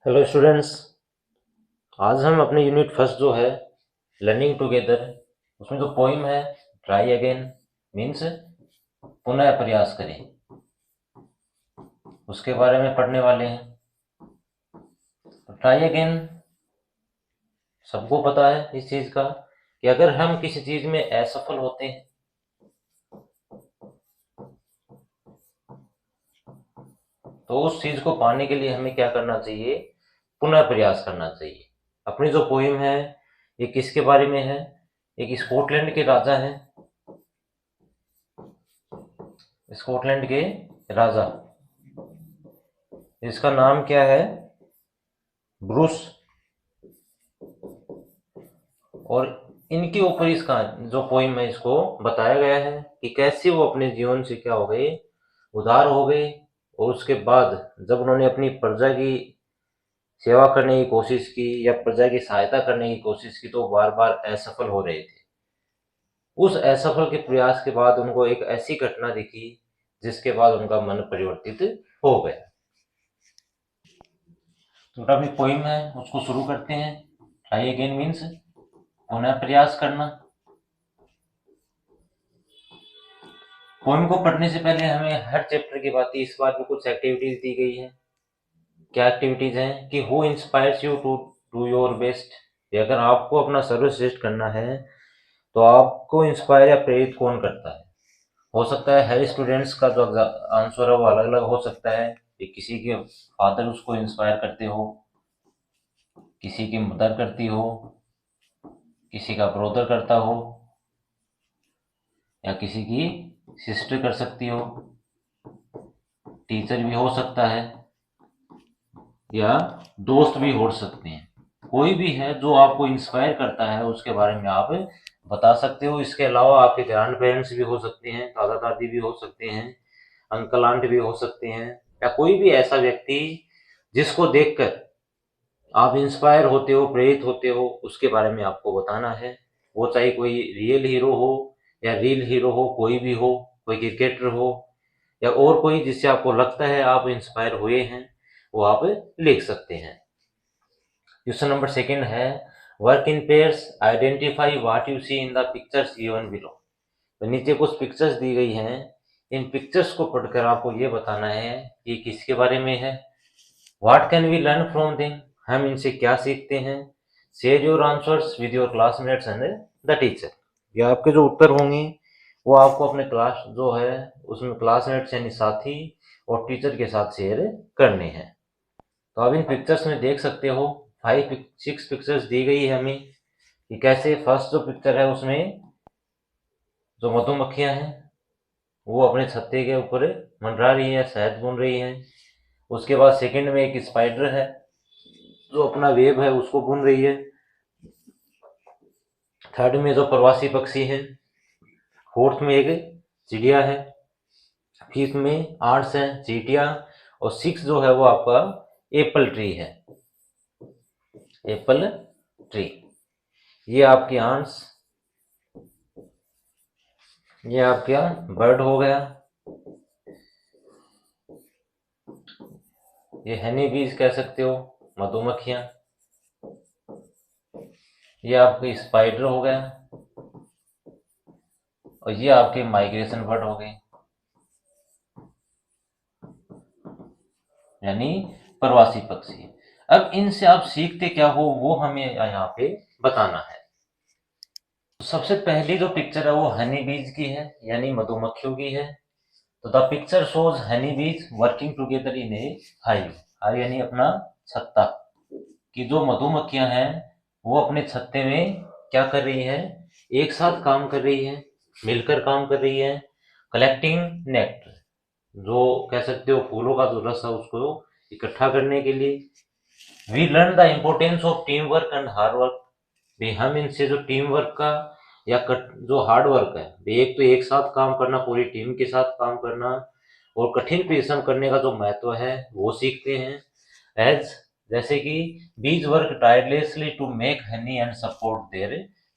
Hello students. आज हम अपने यूनिट फर्स्ट जो है लर्निंग टुगेदर, उसमें जो पोइम है ट्राई अगेन मीन्स पुनः प्रयास करें, उसके बारे में पढ़ने वाले हैं। तो ट्राई अगेन सबको पता है इस चीज़ का कि अगर हम किसी चीज़ में असफल होते हैं तो उस चीज़ को पाने के लिए हमें क्या करना चाहिए? पुनः प्रयास करना चाहिए। अपनी जो पोइम है ये किसके बारे में है? एक स्कॉटलैंड के राजा हैं, स्कॉटलैंड के राजा, इसका नाम क्या है? ब्रूस। और इनके ऊपर इसका जो पोइम है इसको बताया गया है कि कैसे वो अपने जीवन से क्या हो गए, उधार हो गए। और उसके बाद जब उन्होंने अपनी प्रजा की सेवा करने की कोशिश की या प्रजा की सहायता करने की कोशिश की तो बार बार असफल हो रहे थे। उस असफल के प्रयास के बाद उनको एक ऐसी घटना दिखी जिसके बाद उनका मन परिवर्तित हो गया। तो अपनी पोइम है उसको शुरू करते हैं। ट्राई अगेन मीन्स पुनः प्रयास करना। पोएम को पढ़ने से पहले हमें हर चैप्टर की बात इस बार में कुछ एक्टिविटीज दी गई है। क्या एक्टिविटीज हैं कि who inspires you to do your best. अगर आपको अपना सर्वश्रेष्ठ करना है तो आपको इंस्पायर या प्रेरित कौन करता है? हो सकता है हर स्टूडेंट्स का जो आंसर है वो अलग अलग हो सकता है कि किसी के फादर उसको इंस्पायर करते हो, किसी की मदर करती हो, किसी का ब्रदर करता हो, या किसी की सिस्टर कर सकती हो, टीचर भी हो सकता है, या दोस्त भी हो सकते हैं। कोई भी है जो आपको इंस्पायर करता है उसके बारे में आप बता सकते हो। इसके अलावा आपके ग्रैंड पेरेंट्स भी हो सकते हैं, दादा दादी भी हो सकते हैं, अंकल आंट भी हो सकते हैं, या कोई भी ऐसा व्यक्ति जिसको देखकर आप इंस्पायर होते हो, प्रेरित होते हो, उसके बारे में आपको बताना है। वो चाहे कोई रियल हीरो हो या रील हीरो हो, कोई भी हो, कोई क्रिकेटर हो या और कोई जिससे आपको लगता है आप इंस्पायर हुए हैं, वो आप लिख सकते हैं। क्वेश्चन नंबर सेकंड है work in pairs, identify what you see in the pictures given below. तो नीचे कुछ पिक्चर्स दी गई हैं, इन पिक्चर्स को पढ़कर आपको ये बताना है कि किसके बारे में है। What can we learn from them, हम इनसे क्या सीखते हैं। Share your answers with your classmates and the teacher. ये आपके जो उत्तर होंगे वो आपको अपने क्लास जो है उसमें क्लासमेट्स यानी साथी और टीचर के साथ शेयर करने हैं। तो आप इन पिक्चर्स में देख सकते हो 6 पिक्चर्स दी गई है हमें कि कैसे फर्स्ट जो पिक्चर है उसमें जो मधुमक्खियां हैं वो अपने छत्ते के ऊपर मंडरा रही है, शहद बुन रही हैं। उसके बाद सेकंड में एक स्पाइडर है जो अपना वेब है उसको बुन रही है। थर्ड में जो प्रवासी पक्षी हैं, फोर्थ में एक चिड़िया है, फिफ्थ में आर्ट्स है, चींटियां, और सिक्स जो है वो आपका एप्पल ट्री है, एप्पल ट्री। ये आपकी आंट्स, ये आपका बर्ड हो गया, ये हनी बीज कह सकते हो, मधुमक्खियां। ये आपके स्पाइडर हो गया और ये आपके माइग्रेशन बर्ड हो गए, यानी प्रवासी पक्षी। अब इनसे आप सीखते क्या हो वो हमें यहाँ पे बताना है। तो सबसे पहली जो पिक्चर है वो हनी बीज की है, यानी मधुमक्खियों की है। तो द पिक्चर शोज हनी बीज working together in A hive, hive यानी अपना छत्ता, कि जो मधुमक्खियां हैं वो अपने छत्ते में क्या कर रही हैं, एक साथ काम कर रही हैं, मिलकर काम कर रही हैं, कलेक्टिंग नेक्टर, जो कह सकते हो फूलों का जो रस है उसको इकट्ठा करने के लिए। We learn the importance of team work and hard work, भी हम इनसे जो टीम वर्क का या जो हार्ड वर्क है, भी एक तो एक साथ काम करना, पूरी टीम के साथ काम करना और कठिन परिश्रम करने का जो महत्व है वो सीखते हैं। एज जैसे कि bees work tirelessly to make honey and support their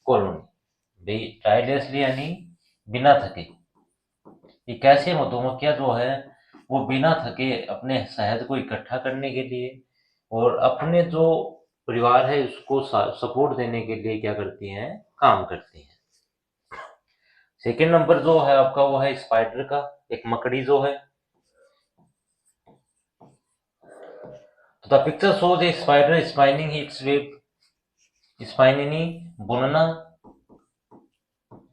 colony, tirelessly यानी बिना थके, कि कैसे मधुमक्खियां जो है वो बिना थके अपने शहद को इकट्ठा करने के लिए और अपने जो परिवार है उसको सपोर्ट देने के लिए क्या करती हैं, काम करती हैं। सेकेंड नंबर जो है आपका वो है स्पाइडर का, एक मकड़ी जो है। तो the picture shows A spider spinning it's web, spine यानी बुनना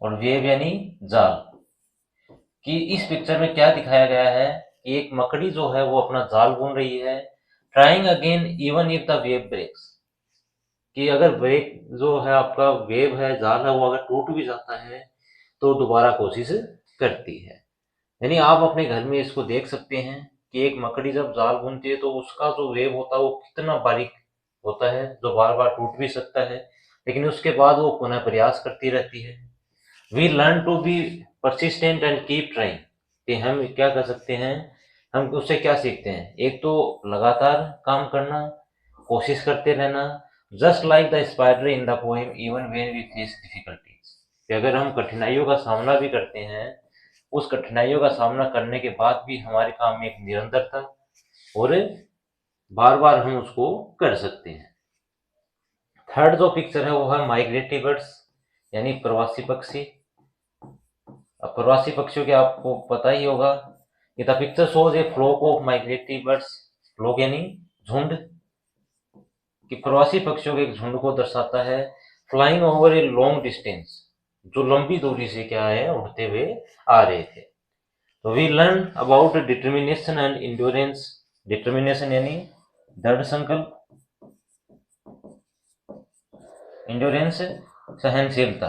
और वेब यानी जाल। कि इस पिक्चर में क्या दिखाया गया है कि एक मकड़ी जो है वो अपना जाल बुन रही है, trying again even if the web breaks. कि अगर ब्रेक जो है आपका वेब है, जाल है, वो अगर टूट भी जाता है तो दोबारा कोशिश करती है। यानी आप अपने घर में इसको देख सकते हैं कि एक मकड़ी जब जाल बुनती है तो उसका जो वेब होता है वो कितना बारीक होता है, जो बार बार टूट भी सकता है, लेकिन उसके बाद वो पुनः प्रयास करती रहती है। We learn to be persistent and keep trying. कि हम क्या कर सकते हैं, हम उससे क्या सीखते हैं, एक तो लगातार काम करना, कोशिश करते रहना, just like the spider in the poem even when we face difficulties. कि अगर हम कठिनाइयों का सामना भी करते हैं, उस कठिनाइयों का सामना करने के बाद भी हमारे काम में एक निरंतरता और बार बार हम उसको कर सकते हैं। थर्ड जो पिक्चर है वो है माइग्रेटरी बर्ड्स यानी प्रवासी पक्षी। अब प्रवासी पक्षियों के आपको पता ही होगा कि the picture shows a flock of migratory birds, flock यानी झुंड, कि प्रवासी पक्षियों के एक झुंड को दर्शाता है, flying over a long distance, जो लंबी दूरी से क्या है उड़ते हुए आ रहे थे। तो we learn about determination and endurance. Determination यानी दृढ़ संकल्प, इंड्योरेंस सहनशीलता।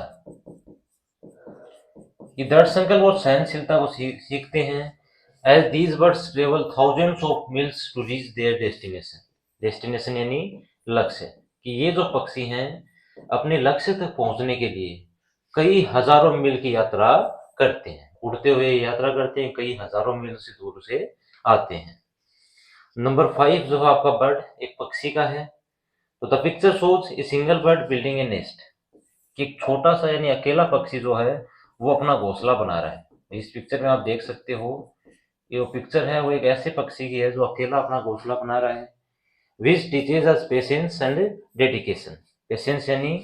कि दृढ़ संकल्प और सहनशीलता को सीखते हैं। As these birds travel thousands of miles to reach their destination. Destination यानी लक्ष्य। कि ये जो पक्षी हैं अपने लक्ष्य तक पहुंचने के लिए कई हजारों मील की यात्रा करते हैं, उड़ते हुए यात्रा करते हैं, कई हजारों मील से दूर से आते हैं। नंबर 5 जो है आपका बर्ड एक पक्षी का है। तो the picture shows a single bird building A nest. कि एक छोटा सा यानी अकेला पक्षी जो है वो अपना घोंसला बना रहा है। इस पिक्चर में आप देख सकते हो, ये पिक्चर है वो एक ऐसे पक्षी की है जो अकेला अपना घोंसला बना रहा है। Which teaches us patience and dedication. Patience यानी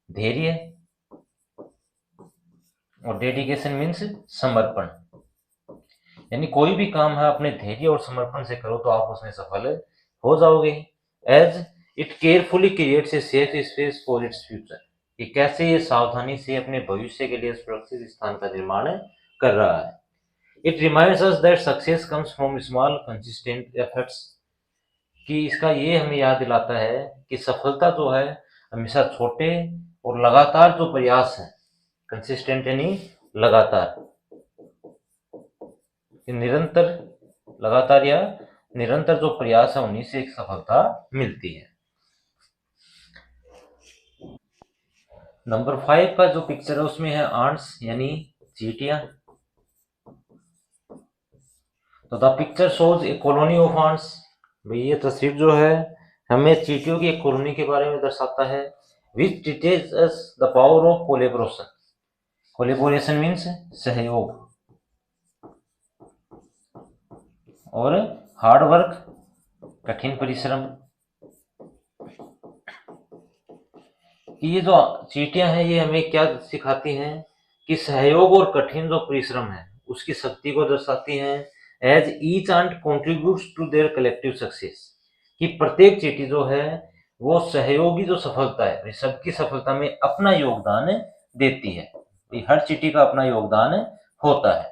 धैर्य और डेडिकेशन मीन्स समर्पण। यानी कोई भी काम है अपने धैर्य और समर्पण से करो तो आप उसमें सफल हो जाओगे। As it carefully creates a safe space for its future. कि कैसे ये सावधानी से अपने भविष्य के लिए सुरक्षित स्थान का निर्माण कर रहा है। It reminds us that success comes from small consistent efforts. कि इसका ये हमें याद दिलाता है कि सफलता जो है हमेशा छोटे और लगातार जो प्रयास है, कंसिस्टेंट यानी लगातार, निरंतर, लगातार या निरंतर जो प्रयास है उन्हीं से एक सफलता मिलती है। नंबर 5 का जो पिक्चर है उसमें है आंट्स यानी चींटियां। तो the picture shows a colony of ants. भाई ये तस्वीर जो है हमें चींटियों की एक कॉलोनी के बारे में दर्शाता है। Which teaches us the power of collaboration. Collaboration means सहयोग और हार्ड वर्क कठिन परिश्रम। कि ये जो चींटियां हैं ये हमें क्या सिखाती हैं कि सहयोग और कठिन जो परिश्रम है उसकी शक्ति को दर्शाती हैं। As each ant contributes to their collective success. कि प्रत्येक चींटी जो है वो सहयोगी जो सफलता है, सबकी सफलता में अपना योगदान देती है। हर चींटी का अपना योगदान होता है।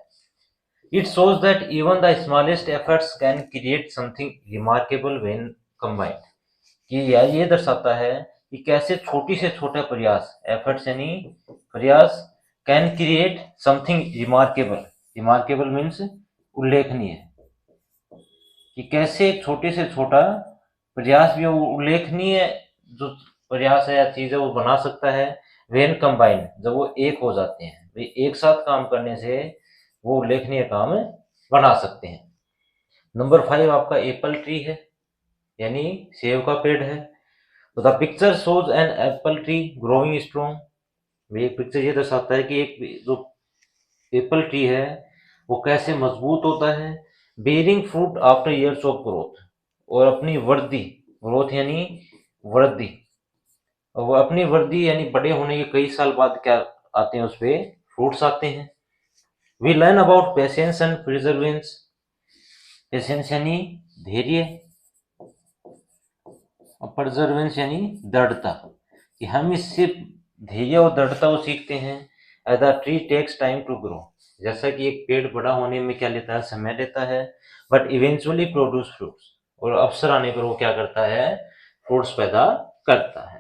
It shows that even the smallest efforts can create something remarkable when combined. कि ये दर्शाता है कि कैसे छोटी से छोटा प्रयास, एफर्ट्स यानी प्रयास, can create something remarkable. Remarkable means उल्लेखनीय। कि कैसे एक छोटे से छोटा प्रयास भी उल्लेखनीय जो प्रयास है या चीज है वो बना सकता है। वेन कंबाइंड जब वो एक हो जाते हैं, वे एक साथ काम करने से वो उल्लेखनीय काम बना सकते हैं। नंबर 5 आपका एप्पल ट्री है यानी सेब का पेड़ है। तो the picture shows an apple tree growing strong. ये पिक्चर ये दर्शाता है कि एक जो एप्पल ट्री है वो कैसे मजबूत होता है, bearing fruit after years of growth, और अपनी वृद्धि ग्रोथ यानी वृद्धि, और वो अपनी वृद्धि यानी बड़े होने के कई साल बाद क्या आते हैं, उस पे फ्रूट्स आते हैं। We learn about patience and perseverance. Patience यानी धैर्य और परजर्वेंस यानी दृढ़ता, कि हम इससे धैर्य और दृढ़ता को सीखते हैं। As a tree takes time to grow, जैसा कि एक पेड़ बड़ा होने में क्या लेता है, समय लेता है, बट इवेंचुअली प्रोड्यूस फ्रूट्स, और अवसर आने पर वो क्या करता है, फ्रूट्स पैदा करता है।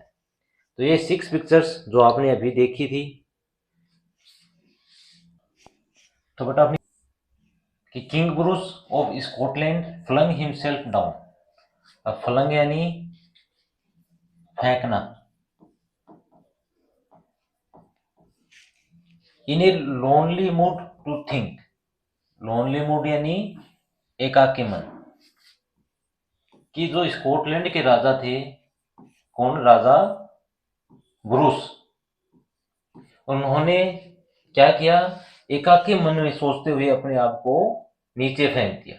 तो ये 6 पिक्चर्स जो आपने अभी देखी थी, तो बेटा अपनी कि king Bruce of Scotland flung himself down. अब फ्लंग यानी फेंकना, in a lonely mood to think. Lonely mood यानी एकाकी मन, कि जो स्कॉटलैंड के राजा थे, कौन राजा, ब्रूस, उन्होंने क्या किया, एकाकी मन में सोचते हुए अपने आप को नीचे फेंक दिया,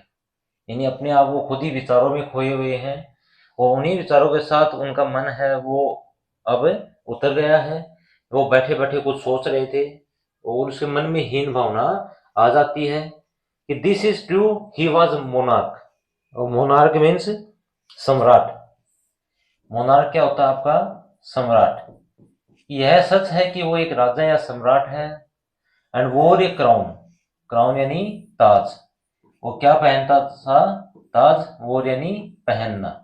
यानी अपने आप वो खुद ही विचारों में खोए हुए हैं, और उन्हीं विचारों के साथ उनका मन है वो अब उतर गया है। वो बैठे बैठे कुछ सोच रहे थे, और उसके मन में हीन भावना आ जाती है कि this is true, he was monarch. और मोनार्क मीन्स सम्राट। मोनार्क क्या होता है आपका, सम्राट। यह सच है कि वो एक राजा या सम्राट है, एंड वोर ए क्राउन। क्राउन यानी ताज, वो क्या पहनता था, ताज, वोर यानी पहनना,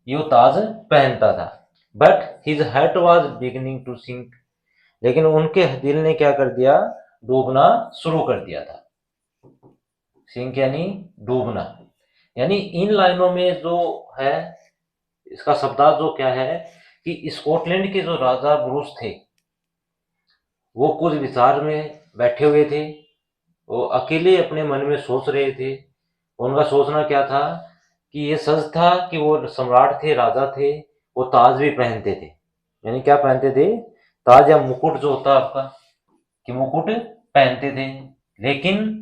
ये ताज पहनता था। But his heart was beginning to sink, लेकिन उनके दिल ने क्या कर दिया, डूबना शुरू कर दिया था। सिंक यानी डूबना, यानी इन लाइनों में जो है इसका शब्दार्थ जो क्या है, कि स्कॉटलैंड के जो राजा ब्रूस थे, वो कुछ विचार में बैठे हुए थे, वो अकेले अपने मन में सोच रहे थे। उनका सोचना क्या था, कि ये सच था कि वो सम्राट थे, राजा थे, वो ताज भी पहनते थे। यानी क्या पहनते थे, ताज या मुकुट जो होता है आपका, कि मुकुट पहनते थे, लेकिन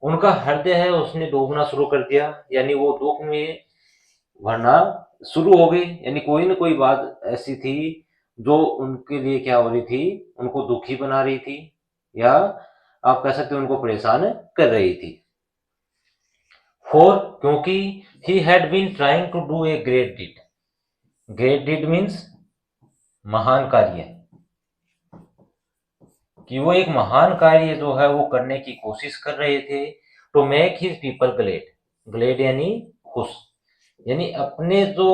उनका हृदय है उसने डूबना शुरू कर दिया, यानी वो दुख में भरना शुरू हो गई। यानी कोई ना कोई बात ऐसी थी जो उनके लिए क्या हो रही थी, उनको दुखी बना रही थी, या आप कह सकते हो उनको परेशान कर रही थी। फोर, क्योंकि he had been trying to do a great deed. Great deed means महान कार्य, कि वो एक महान कार्य जो है वो करने की कोशिश कर रहे थे। To make his people glad. Glad यानी खुश, यानी अपने जो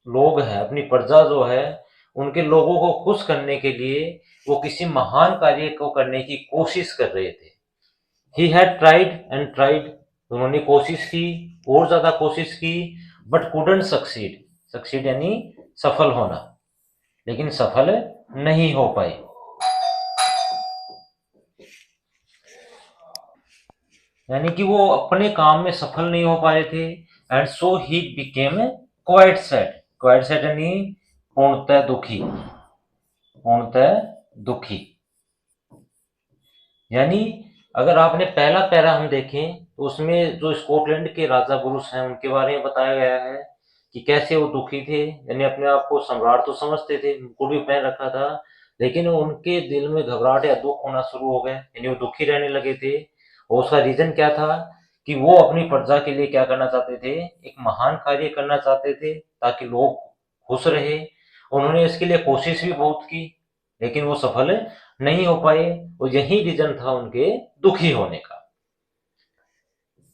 लोग हैं, अपनी प्रजा जो है, उनके लोगों को खुश करने के लिए वो किसी महान कार्य को करने की कोशिश कर रहे थे। He had tried and tried, उन्होंने कोशिश की और ज्यादा कोशिश की, बट कुडंट सक्सीड। सक्सीड यानी सफल होना, लेकिन सफल नहीं हो पाए। यानी कि वो अपने काम में सफल नहीं हो पाए थे। And so he became quite sad. Quite sad यानी पूर्णतः दुखी, पूर्णतः दुखी। यानी अगर आपने पहला पैरा हम देखें तो उसमें जो स्कॉटलैंड के राजा ब्रूस हैं उनके बारे में बताया गया है कि कैसे वो दुखी थे, यानी अपने आप को सम्राट तो समझते थे, मुकुट भी पहन रखा था, लेकिन उनके दिल में घबराहट या दुख होना शुरू हो गए, यानी वो दुखी रहने लगे थे। और उसका रीजन क्या था, कि वो अपनी प्रजा के लिए क्या करना चाहते थे, एक महान कार्य करना चाहते थे ताकि लोग खुश रहे। उन्होंने इसके लिए कोशिश भी बहुत की, लेकिन वो सफल नहीं हो पाए, और यही रीजन था उनके दुखी होने का।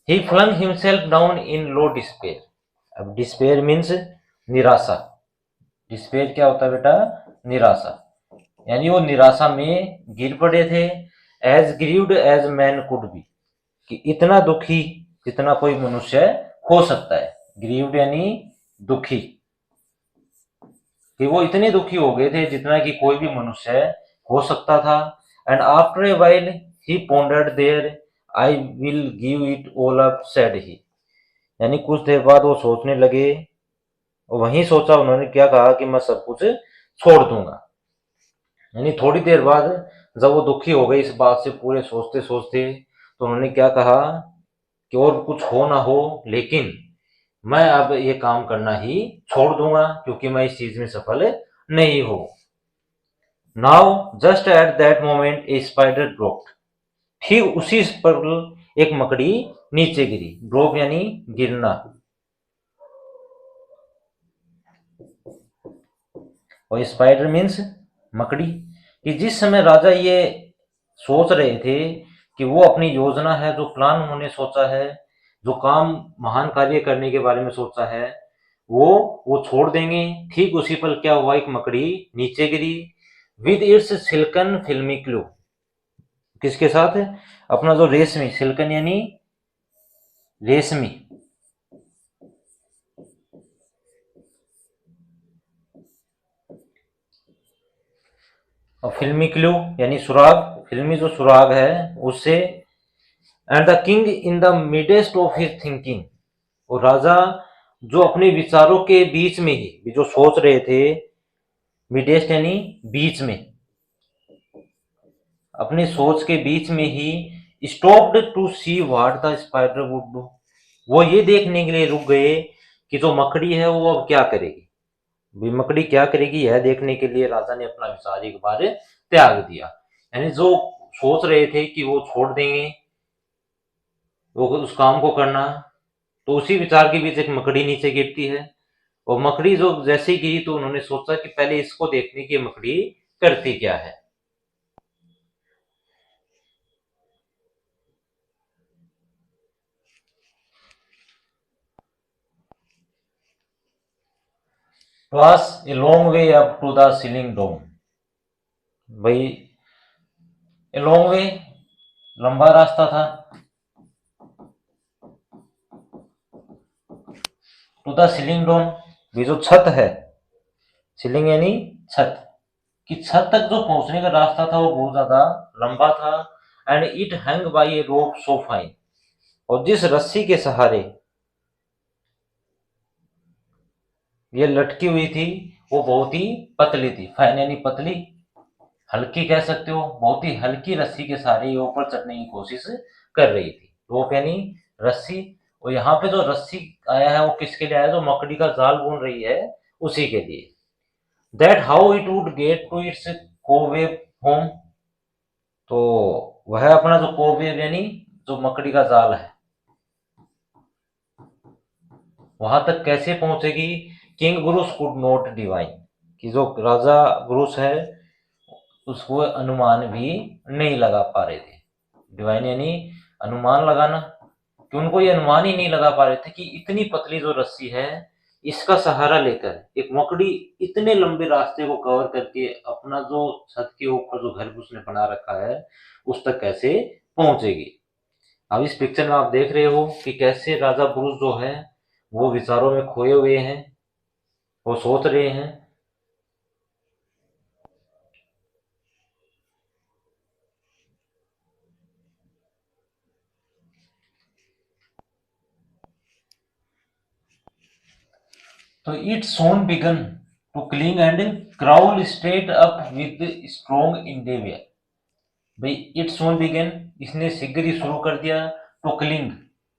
He flung himself down in low despair. अब डिस्पेयर मीन्स निराशा। डिस्पेयर क्या होता है बेटा, निराशा, यानी वो निराशा में गिर पड़े थे। As grieved as man could be, कि इतना दुखी जितना कोई मनुष्य हो सकता है। ग्रीव्ड यानी दुखी, कि वो इतने दुखी हो गए थे जितना कि कोई भी मनुष्य हो सकता था। And after a while he pondered there, I will give it all up said he, यानी कुछ देर बाद वो सोचने लगे, और वहीं सोचा उन्होंने, क्या कहा कि मैं सब कुछ छोड़ दूंगा। यानी थोड़ी देर बाद जब वो दुखी हो गए इस बात से पूरे सोचते सोचते, तो उन्होंने क्या कहा कि और कुछ हो ना हो, लेकिन मैं अब ये काम करना ही छोड़ दूंगा क्योंकि मैं इस चीज में सफल नहीं हूं। Now just at that moment A spider dropped. ठीक उसी पर एक मकड़ी नीचे गिरी। ड्रॉप यानी गिरना, और स्पाइडर मीन्स मकड़ी। कि जिस समय राजा ये सोच रहे थे कि वो अपनी योजना है, जो प्लान उन्होंने सोचा है, जो काम महान कार्य करने के बारे में सोचा है, वो छोड़ देंगे। ठीक उसी पल क्या हुआ, एक मकड़ी नीचे गिरी विद इट्स सिल्कन फिल्मी क्लू। किसके साथ? अपना जो रेशमी, सिल्कन यानी रेशमी, और फिल्मी क्लू यानी सुराग, फिल्मी जो सुराग है उससे। And the king in the midst of his thinking, और राजा जो अपने विचारों के बीच में ही, जो सोच रहे थे, मिडेस्ट यानी बीच में, अपनी सोच के बीच में ही stopped to see what the spider would do. वो ये देखने के लिए रुक गए कि जो मकड़ी है वो अब क्या करेगी। भी मकड़ी क्या करेगी यह देखने के लिए राजा ने अपना विचार एक बार त्याग दिया। यानी जो सोच रहे थे कि वो छोड़ देंगे वो उस काम को करना, तो उसी विचार के बीच एक मकड़ी नीचे गिरती है। और मकड़ी जो जैसे ही गिरी तो उन्होंने सोचा कि पहले इसको देखने की मकड़ी करती क्या है। was a long way up to the ceiling dome। भाई ए लॉन्ग वे, लंबा रास्ता था, टू द सीलिंग डोम, ये जो छत है, सीलिंग यानी छत, कि छत तक जो पहुंचने का रास्ता था वो बहुत ज्यादा लंबा था। And it hang by A rope so fine, और जिस रस्सी के सहारे ये लटकी हुई थी वो बहुत ही पतली थी। फाइन यानी पतली, हल्की कह सकते हो, बहुत ही हल्की रस्सी के सहारे ये ऊपर चढ़ने की कोशिश कर रही थी। रोप यानी रस्सी, और यहाँ पे जो रस्सी आया है वो किसके लिए आया? जो मकड़ी का जाल बुन रही है उसी के लिए। That how it would get to its cobweb home, तो वह अपना जो कोवेव यानी जो मकड़ी का जाल है वहां तक कैसे पहुंचेगी? King Bruce could not divine, कि जो राजा ब्रूस है उसको अनुमान भी नहीं लगा पा रहे थे। डिवाइन यानी अनुमान लगाना, कि उनको ये अनुमान ही नहीं लगा पा रहे थे कि इतनी पतली जो रस्सी है इसका सहारा लेकर एक मकड़ी इतने लंबे रास्ते को कवर करके अपना जो छत के ऊपर जो घर उसने बना रखा है उस तक कैसे पहुंचेगी। अब इस पिक्चर में आप देख रहे हो कि कैसे राजा ब्रूस जो है वो विचारों में खोए हुए हैं, वो सोच रहे हैं। तो it soon began to cling and crawl straight up with strong endeavour. भाई इट सोन बिगन, इसने शीघ्र ही शुरू कर दिया टू क्लिंग,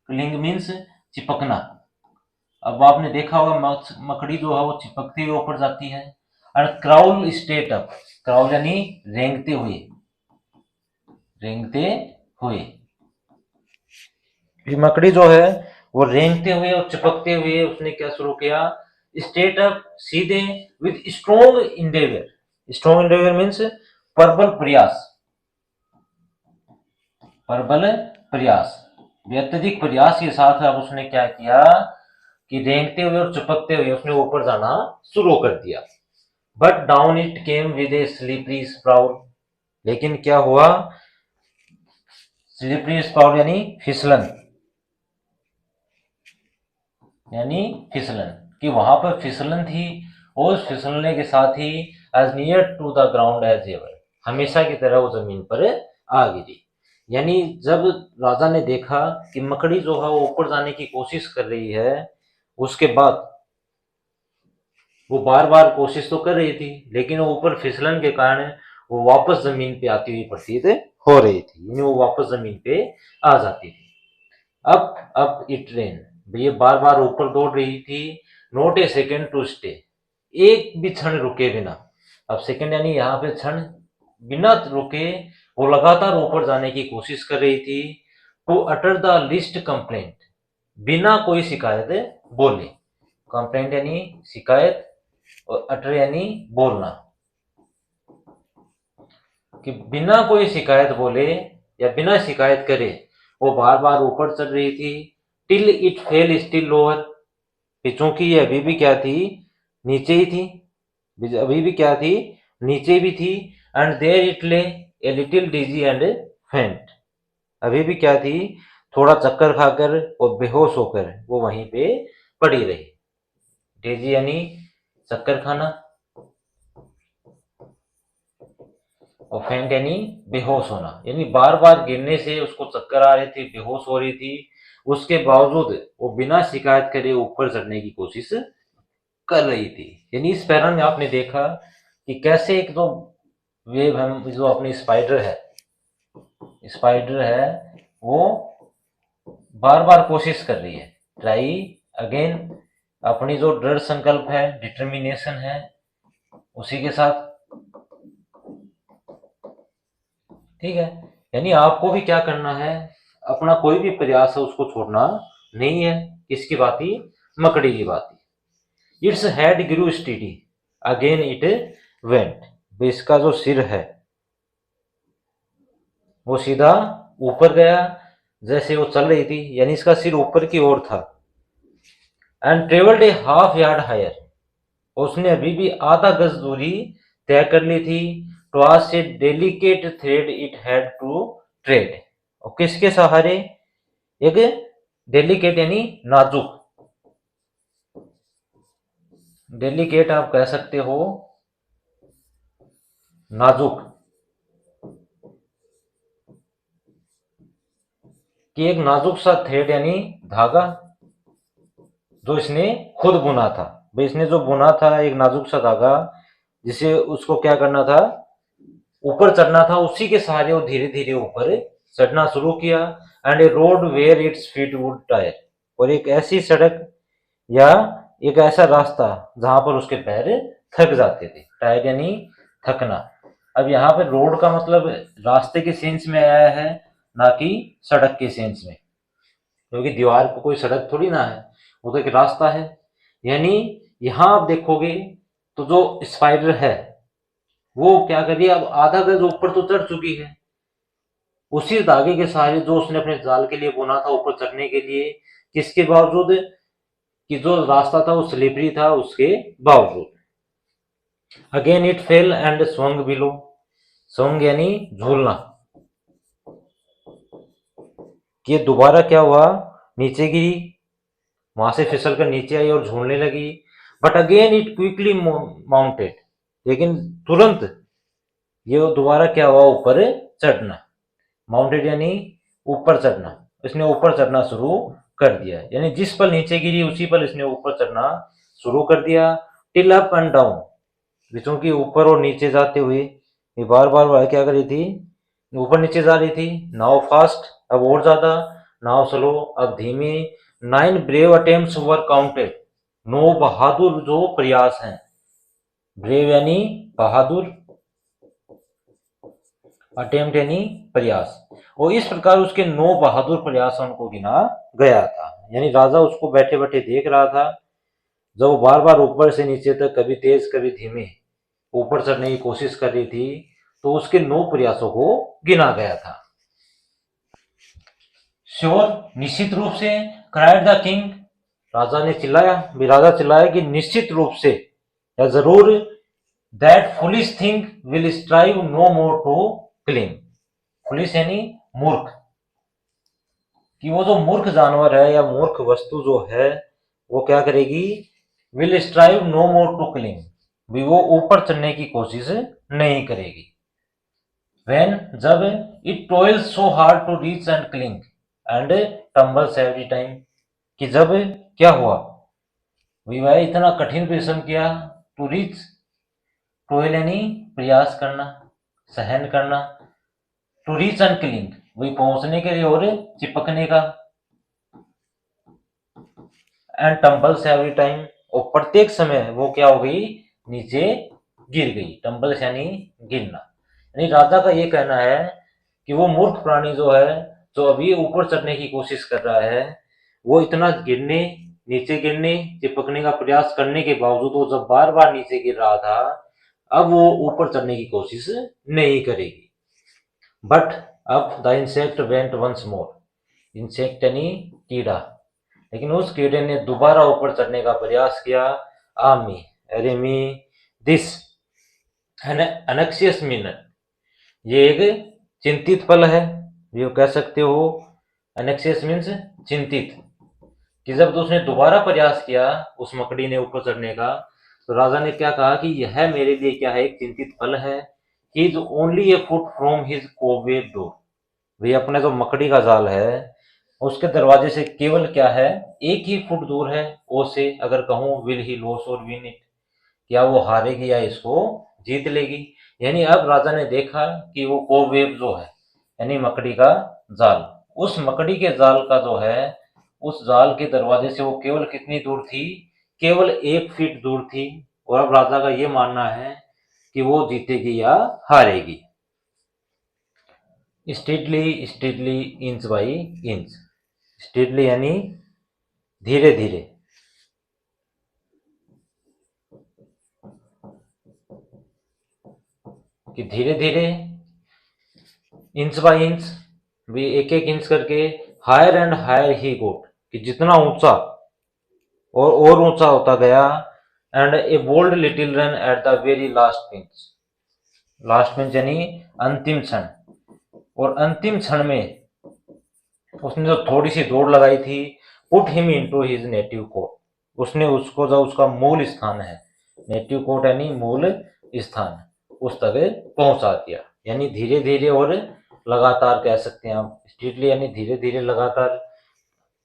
क्लिंग मीन्स चिपकना। अब आपने देखा होगा मकड़ी जो है वो चिपकते हुए ऊपर जाती है। और क्राउल स्ट्रेट अप, क्राउल यानी रेंगते हुए, रेंगते हुए, ये मकड़ी जो है वो रेंगते हुए और चिपकते हुए उसने क्या शुरू किया? स्ट्रेट अप, सीधे, विद स्ट्रॉन्ग इंडेवियर। स्ट्रॉन्ग इंडेवियर मीन्स प्रबल प्रयास, प्रबल प्रयास, अत्यधिक प्रयास के साथ अब उसने क्या किया कि रेंगते हुए और चिपकते हुए उसने ऊपर जाना शुरू कर दिया। But down it came with A slippery sprout, लेकिन क्या हुआ? स्लिपरी स्प्राउट यानी फिसलन, यानी फिसलन, कि वहां पर फिसलन थी, और उस फिसलने के साथ ही as near to the ground as ever, हमेशा की तरह वो जमीन पर आ गिरी। यानी जब राजा ने देखा कि मकड़ी जो है वो ऊपर जाने की कोशिश कर रही है, उसके बाद वो बार बार कोशिश तो कर रही थी लेकिन वो ऊपर फिसलन के कारण वो वापस जमीन पे आती हुई प्रतीत हो रही थी, यानी वो वापस जमीन पे आ जाती थी। अब इट रेन, ये बार बार ऊपर दौड़ रही थी, not a second to stay, एक भी क्षण रुके बिना। अब सेकेंड यानी यहाँ पे क्षण, बिना रुके वो लगातार ऊपर जाने की कोशिश कर रही थी। To utter the least complaint, बिना कोई शिकायत बोले। कंप्लेंट यानी शिकायत, और अटर यानी बोलना, कि बिना कोई शिकायत बोले या बिना शिकायत करे वो बार बार ऊपर चढ़ रही थी। Till it fail still lower, चूंकि ये अभी भी क्या थी, नीचे ही थी, अभी भी क्या थी, नीचे भी थी। एंड देयर इट ले ए लिटिल डिजी एंड फेंट, अभी भी क्या थी, थोड़ा चक्कर खाकर और बेहोश होकर वो वहीं पे पड़ी रही। डिजी यानी चक्कर खाना, और फेंट यानी बेहोश होना, यानी बार बार गिरने से उसको चक्कर आ रहे थे, बेहोश हो रही थी। उसके बावजूद वो बिना शिकायत करे ऊपर चढ़ने की कोशिश कर रही थी। यानी इस पैरन में आपने देखा कि कैसे एक जो वेव हम जो अपनी स्पाइडर है वो बार बार कोशिश कर रही है, ट्राई अगेन, अपनी जो दृढ़ संकल्प है, डिटर्मिनेशन है, उसी के साथ। ठीक है, यानी आपको भी क्या करना है, अपना कोई भी प्रयास है उसको छोड़ना नहीं है। किसकी बाती, मकड़ी की बाती। Its head grew steady again it went, इसका जो सिर है वो सीधा ऊपर गया जैसे वो चल रही थी, यानी इसका सिर ऊपर की ओर था। And travelled a half yard higher, उसने अभी भी आधा गज दूरी तय कर ली थी। Toss a delicate thread it had to tread, और किसके सहारे, एक डेलिकेट यानी नाजुक, डेलिकेट आप कह सकते हो नाजुक, कि एक नाजुक सा थ्रेड यानी धागा जो इसने खुद बुना था। भाई इसने जो बुना था एक नाजुक सा धागा, जिसे उसको क्या करना था, ऊपर चढ़ना था, उसी के सहारे वो धीरे धीरे ऊपर चढ़ना शुरू किया। And a road where its feet would tire, और एक ऐसी सड़क या एक ऐसा रास्ता जहां पर उसके पैर थक जाते थे। टायर यानी थकना। अब यहाँ पे रोड का मतलब रास्ते के सेंस में आया है, ना कि सड़क के सेंस में, क्योंकि दीवार पर कोई सड़क थोड़ी ना है, वो तो एक रास्ता है। यानी यहां आप देखोगे तो जो स्पाइडर है वो क्या कर रही है, अब आधा गज ऊपर तो चढ़ चुकी है, उसी धागे के सहारे जो उसने अपने जाल के लिए बुना था ऊपर चढ़ने के लिए, किसके बावजूद, कि जो रास्ता था वो स्लिपरी था उसके बावजूद। Again it fail and swung below, swung यानी झूलना, कि ये दोबारा क्या हुआ, नीचे गिरी, वहां से फिसल कर नीचे आई और झूलने लगी। But again it quickly mounted, लेकिन तुरंत ये दोबारा क्या हुआ, ऊपर चढ़ना। माउंटेड यानी ऊपर चढ़ना, इसने ऊपर चढ़ना शुरू कर दिया, यानी जिस पल नीचे गिरी उसी पल इसने ऊपर चढ़ना शुरू कर दिया। टिल अप एंड डाउन, बीचों की ऊपर और नीचे जाते हुए ये बार बार क्या कर रही थी, ऊपर नीचे जा रही थी। नाउ फास्ट, अब और ज्यादा, नाउ स्लो, अब धीमी। 9 ब्रेव अटेम्प्ट्स वर काउंटेड, 9 बहादुर जो प्रयास हैं, ब्रेव यानी बहादुर, अटेम्प्ट यानी प्रयास, और इस प्रकार उसके 9 बहादुर प्रयासों को गिना गया था। यानी राजा उसको बैठे बैठे देख रहा था, जब वो बार बार ऊपर से नीचे तक कभी तेज कभी धीमे ऊपर चढ़ने की कोशिश कर रही थी, तो उसके 9 प्रयासों को गिना गया था। श्योर, निश्चित रूप से, क्राइड द किंग, राजा ने चिल्लाया, राजा चिल्लाया कि निश्चित रूप से या जरूर, that foolish thing will strive no more to climb, foolish यानी मूर्ख, कि वो जो मूर्ख जानवर है या मूर्ख वस्तु जो है वो क्या करेगी, will strive no more to climb, भी वो ऊपर चढ़ने की कोशिश नहीं करेगी। When, जब, it toils so hard to reach and cling and tumbles every time, कि जब क्या हुआ, वह इतना कठिन परिश्रम किया, टू रीच, टोयल यानी प्रयास करना, सहन करना, टू रीच एंड क्लिंग, वही पहुंचने के लिए और चिपकने का, एंड टम्बल्स एवरी टाइम, और प्रत्येक समय वो क्या हो गई, नीचे गिर गई। टम्बल्स यानी गिरना। यानी राजा का ये कहना है कि वो मूर्ख प्राणी जो है, जो अभी ऊपर चढ़ने की कोशिश कर रहा है, वो इतना गिरने, नीचे गिरने, चिपकने का प्रयास करने के बावजूद वो जब बार बार नीचे गिर रहा था, अब वो ऊपर चढ़ने की कोशिश नहीं करेगी। बट अब the insect went once more, insect यानी कीड़ा, लेकिन उस कीड़े ने दोबारा ऊपर चढ़ने का प्रयास किया। आमी, अरे मी, दिस अनक्सियस मिनट, ये एक चिंतित पल है, ये कह सकते हो। अनक्सियस मीन्स चिंतित, कि जब उसने दोबारा प्रयास किया उस मकड़ी ने ऊपर चढ़ने का, तो राजा ने क्या कहा कि यह मेरे लिए क्या है, एक चिंतित पल है। He is only a foot from his cobweb door, वे अपना जो मकड़ी का जाल है उसके दरवाजे से केवल क्या है, एक ही फुट दूर है। ओ से अगर कहूं, विल ही लॉस और विन इट, क्या वो हारेगी या इसको जीत लेगी। यानी अब राजा ने देखा कि वो कोवेब जो है, यानी मकड़ी का जाल, उस मकड़ी के जाल का जो है, उस जाल के दरवाजे से वो केवल कितनी दूर थी, केवल 1 फीट दूर थी। और अब राजा का ये मानना है कि वो जीतेगी या हारेगी। Steadily steadily, inch by inch, steadily यानी धीरे धीरे, कि धीरे धीरे, इंच बाय इंच, भी एक एक इंच करके, higher and higher he got, कि जितना ऊंचा और ऊंचा होता गया। And a bold little run at the very last pinch, last pinch यानी अंतिम क्षण, और अंतिम क्षण में उसने जो थोड़ी सी दौड़ लगाई थी, put him into his native cot, उसने उसको जो उसका मूल स्थान है, नेटिव कोट यानी मूल स्थान, उस तक पहुंचा दिया। यानी धीरे धीरे और लगातार कह सकते हैं आप, स्ट्रीटली यानी धीरे धीरे लगातार,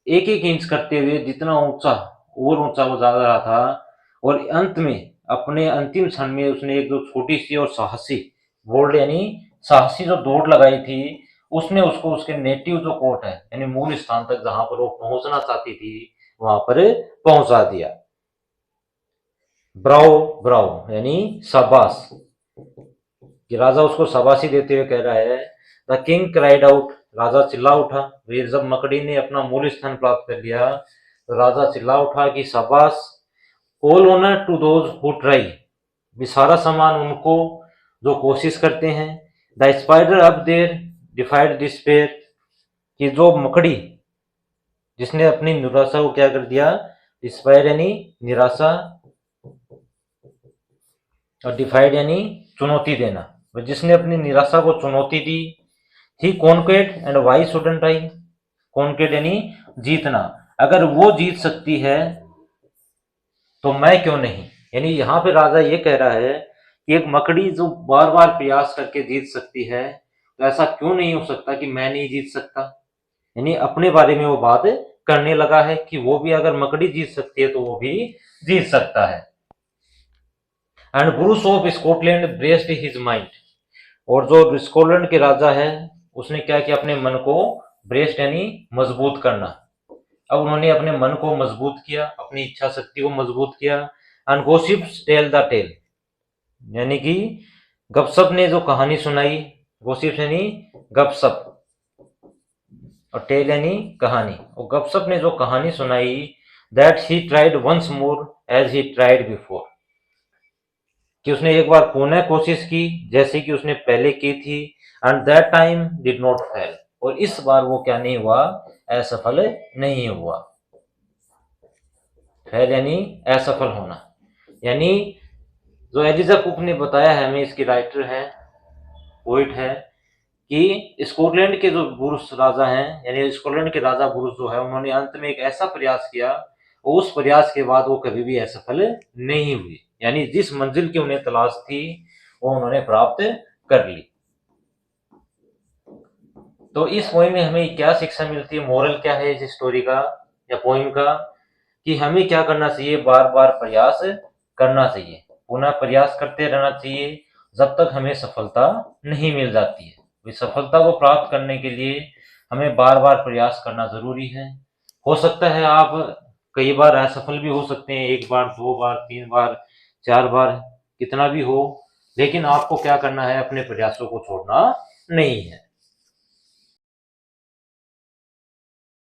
एक एक इंच करते हुए जितना ऊंचा और ऊंचा वो जा रहा था। और अंत में अपने अंतिम क्षण में उसने एक जो छोटी सी और साहसी, बोल्ड यानी साहसी जो दौड़ लगाई थी, उसने उसको उसके नेटिव जो कोर्ट है, यानी मूल स्थान तक जहां पर वो पहुंचना चाहती थी, वहां पर पहुंचा दिया। ब्राओ, ब्राओ यानी शाबाश, कि राजा उसको शाबाशी देते हुए कह रहा है। द किंग क्राइड आउट, राजा चिल्ला उठा। फिर जब मकड़ी ने अपना मूल स्थान प्राप्त कर लिया, तो राजा चिल्ला उठा कि शाबाश, all honour to those who try, भी सारा सम्मान उनको जो कोशिश करते हैं। The spider up there defied despair, कि जो मकड़ी जिसने अपनी निराशा को क्या कर दिया, डिस्पायर यानी निराशा, और डिफाइड यानी चुनौती देना, जिसने अपनी निराशा को चुनौती दी। ही कॉन्क्वेड एंड वाई शुडंट आई, कॉन्क्वेड यानी जीतना, अगर वो जीत सकती है तो मैं क्यों नहीं। यानी यहाँ पे राजा ये कह रहा है कि एक मकड़ी जो बार बार प्रयास करके जीत सकती है, तो ऐसा क्यों नहीं हो सकता कि मैं नहीं जीत सकता। यानी अपने बारे में वो बात करने लगा है कि वो भी अगर मकड़ी जीत सकती है तो वो भी जीत सकता है। And Bruce of Scotland braced his mind, और जो स्कॉटलैंड के राजा है उसने क्या किया, अपने मन को ब्रेस्ट यानी मजबूत करना। अब उन्होंने अपने मन को मजबूत किया, अपनी इच्छा शक्ति को मजबूत किया। And gossips tell the tale, यानी कि गपसप ने जो कहानी सुनाई, गॉसिप्स यानी गपसप, और टेल यानी कहानी, और गपसप ने जो कहानी सुनाई। That he tried once more as he tried before, कि उसने एक बार पुनः कोशिश की जैसे कि उसने पहले की थी। And that time did not fail, और इस बार वो क्या नहीं हुआ, असफल नहीं हुआ। फेल यानी असफल होना। यानी जो एलिजा कुक ने बताया है हमें, इसकी राइटर है, पोइट है, कि स्कॉटलैंड के जो बुरुस राजा हैं, यानी स्कॉटलैंड के राजा बुरुस जो है, उन्होंने अंत में एक ऐसा प्रयास किया, और उस प्रयास के बाद वो कभी भी असफल नहीं हुई। यानी जिस मंजिल की उन्हें तलाश थी वो उन्होंने प्राप्त कर ली। तो इस पोइम में हमें क्या शिक्षा मिलती है, मोरल क्या है इस स्टोरी का या पोइम का, कि हमें क्या करना चाहिए, बार बार प्रयास करना चाहिए, पुनः प्रयास करते रहना चाहिए जब तक हमें सफलता नहीं मिल जाती है। सफलता को प्राप्त करने के लिए हमें बार बार प्रयास करना जरूरी है। हो सकता है आप कई बार असफल भी हो सकते हैं, 1 बार, 2 बार, 3 बार, 4 बार, कितना भी हो, लेकिन आपको क्या करना है, अपने प्रयासों को छोड़ना नहीं है।